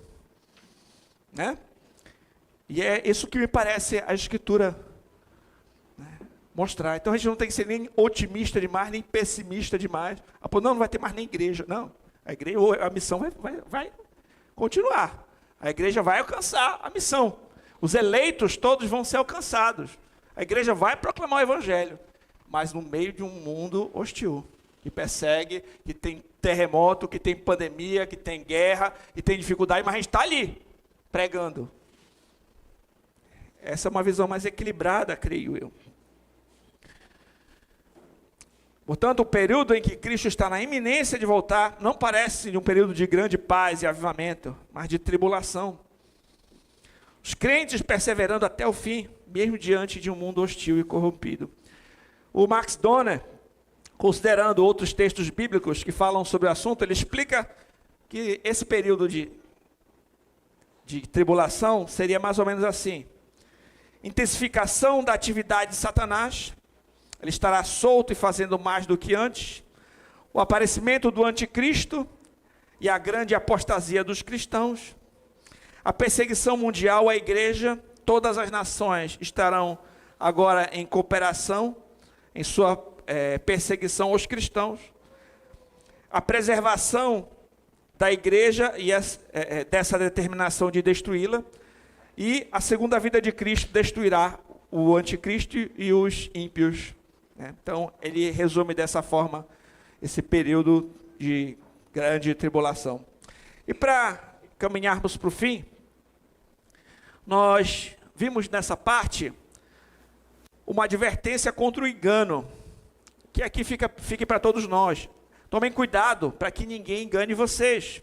S1: né? E é isso que me parece a Escritura, né, mostrar. Então a gente não tem que ser nem otimista demais, nem pessimista demais. Não vai ter mais nem igreja. Não, a igreja, a missão vai continuar. A igreja vai alcançar a missão. Os eleitos todos vão ser alcançados. A igreja vai proclamar o evangelho, mas no meio de um mundo hostil, que persegue, que tem terremoto, que tem pandemia, que tem guerra, que tem dificuldade, mas a gente está ali, pregando. Essa é uma visão mais equilibrada, creio eu. Portanto, o período em que Cristo está na iminência de voltar, não parece de um período de grande paz e avivamento, mas de tribulação. Os crentes perseverando até o fim, mesmo diante de um mundo hostil e corrompido. O Max Donner, considerando outros textos bíblicos que falam sobre o assunto, ele explica que esse período de tribulação seria mais ou menos assim: intensificação da atividade de Satanás, ele estará solto e fazendo mais do que antes, o aparecimento do anticristo e a grande apostasia dos cristãos, a perseguição mundial à igreja, todas as nações estarão agora em cooperação em sua perseguição aos cristãos, a preservação da igreja e dessa determinação de destruí-la, e a segunda vinda de Cristo destruirá o anticristo e os ímpios. Então, ele resume dessa forma esse período de grande tribulação. E para caminharmos para o fim, nós vimos nessa parte uma advertência contra o engano, que aqui fique para todos nós. Tomem cuidado para que ninguém engane vocês.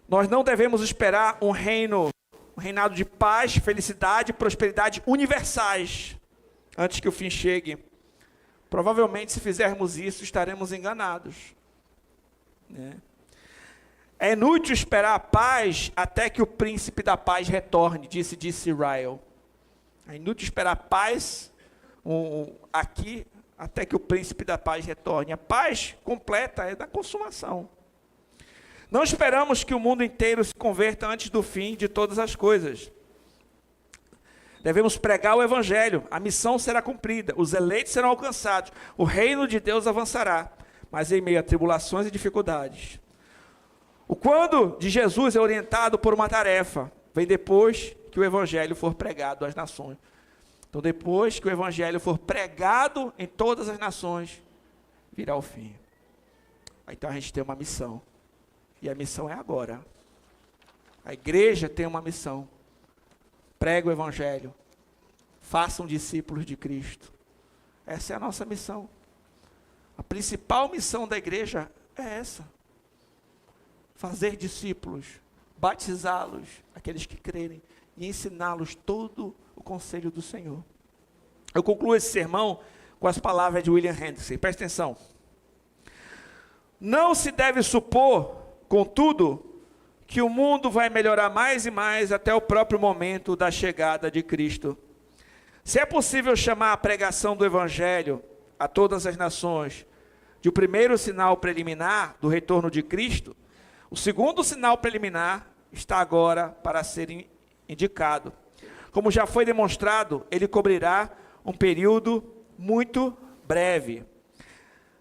S1: Nós não devemos esperar um reinado de paz, felicidade e prosperidade universais antes que o fim chegue. Provavelmente, se fizermos isso, estaremos enganados, né? É inútil esperar a paz até que o príncipe da paz retorne, disse Ryle. É inútil esperar a paz aqui até que o príncipe da paz retorne. A paz completa é da consumação. Não esperamos que o mundo inteiro se converta antes do fim de todas as coisas. Devemos pregar o evangelho, a missão será cumprida, os eleitos serão alcançados, o reino de Deus avançará, mas em meio a tribulações e dificuldades. O quando de Jesus é orientado por uma tarefa, vem depois que o evangelho for pregado às nações. Então, depois que o evangelho for pregado em todas as nações, virá o fim. Então a gente tem uma missão, e a missão é agora. A igreja tem uma missão: prega o evangelho, façam discípulos de Cristo. Essa é a nossa missão. A principal missão da igreja é essa: fazer discípulos, batizá-los, aqueles que crerem, e ensiná-los todo o conselho do Senhor. Eu concluo esse sermão com as palavras de William Hendrickson. Presta atenção. Não se deve supor, contudo, que o mundo vai melhorar mais e mais até o próprio momento da chegada de Cristo. Se é possível chamar a pregação do Evangelho a todas as nações de o primeiro sinal preliminar do retorno de Cristo, O segundo sinal preliminar está agora para ser indicado. Como já foi demonstrado, ele cobrirá um período muito breve.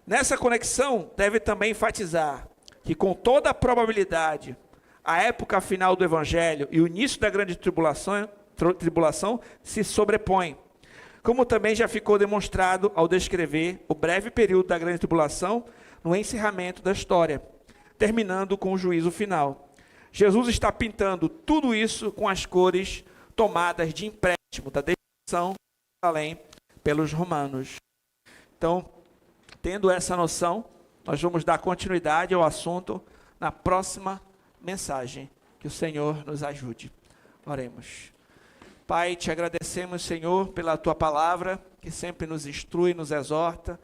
S1: Nessa conexão, deve também enfatizar que, com toda a probabilidade, a época final do Evangelho e o início da grande tribulação se sobrepõem, como também já ficou demonstrado ao descrever o breve período da grande tribulação no encerramento da história, terminando com o juízo final. Jesus está pintando tudo isso com as cores tomadas de empréstimo da destruição de Jerusalém pelos romanos. Então, tendo essa noção, nós vamos dar continuidade ao assunto na próxima mensagem. Que o Senhor nos ajude. Oremos. Pai, te agradecemos, Senhor, pela tua palavra, que sempre nos instrui, nos exorta,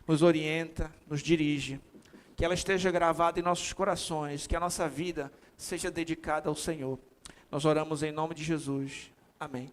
S1: nos orienta, nos dirige. Que ela esteja gravada em nossos corações, que a nossa vida seja dedicada ao Senhor. Nós oramos em nome de Jesus. Amém.